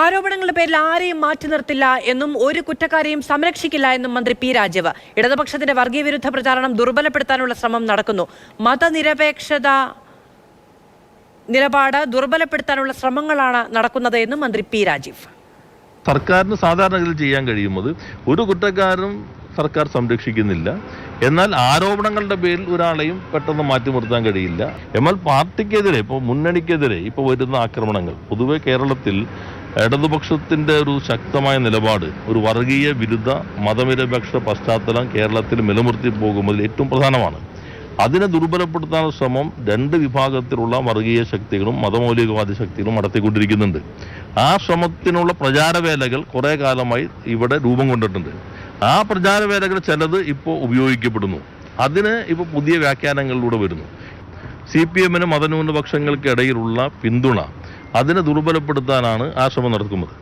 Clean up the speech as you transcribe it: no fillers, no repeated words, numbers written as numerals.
ആരോപണങ്ങളുടെ പേരിൽ ആരെയും മാറ്റി നിർത്തില്ല എന്നും ഒരു കുറ്റക്കാരെയും സംരക്ഷിക്കില്ല എന്നും മന്ത്രി പി രാജീവ്. ഇടതുപക്ഷത്തിന്റെ വർഗീയ വിരുദ്ധ പ്രചാരണം ദുർബലപ്പെടുത്താനുള്ള ശ്രമം നടക്കുന്നു. മതനിരപേക്ഷത നിലപാട് ദുർബലപ്പെടുത്താനുള്ള ശ്രമങ്ങളാണ് നടക്കുന്നത് എന്നും മന്ത്രി പി രാജീവ്. സർക്കാരിന് സാധാരണഗതിയിൽ ചെയ്യാൻ കഴിയുന്നത് ഒരു കുറ്റക്കാരും സർക്കാർ സംരക്ഷിക്കുന്നില്ല. എന്നാൽ ആരോപണങ്ങളുടെ പേരിൽ ഒരാളെയും പെട്ടെന്ന് മാറ്റി നിർത്താൻ കഴിയില്ല. എന്നാൽ പാർട്ടിക്കെതിരെ ഇപ്പോൾ മുന്നണിക്കെതിരെ ഇപ്പോൾ വരുന്ന ആക്രമണങ്ങൾ പൊതുവെ കേരളത്തിൽ ഇടതുപക്ഷത്തിന്റെ ഒരു ശക്തമായ നിലപാട്, ഒരു വർഗീയ വിരുദ്ധ മതനിരപേക്ഷ പശ്ചാത്തലം കേരളത്തിൽ നിലനിർത്തി പോകുന്നതിൽ ഏറ്റവും പ്രധാനമാണ്. അതിനെ ദുർബലപ്പെടുത്താനുള്ള ശ്രമം രണ്ട് വിഭാഗത്തിലുള്ള വർഗീയ ശക്തികളും മതമൗലികവാദി ശക്തികളും നടത്തിക്കൊണ്ടിരിക്കുന്നുണ്ട്. ആ ശ്രമത്തിനുള്ള പ്രചാരവേലകൾ കുറെ കാലമായി ഇവിടെ രൂപം കൊണ്ടിട്ടുണ്ട്. ആ പ്രചാരവേലകൾ ചിലത് ഇപ്പോൾ ഉപയോഗിക്കപ്പെടുന്നു. അതിന് ഇപ്പോൾ പുതിയ വ്യാഖ്യാനങ്ങളിലൂടെ വരുന്നു. CPM-ന് മതന്യൂനപക്ഷങ്ങൾക്കിടയിലുള്ള പിന്തുണ അതിനെ ദുർബലപ്പെടുത്താനാണ് ആ ശ്രമം നടക്കുന്നത്.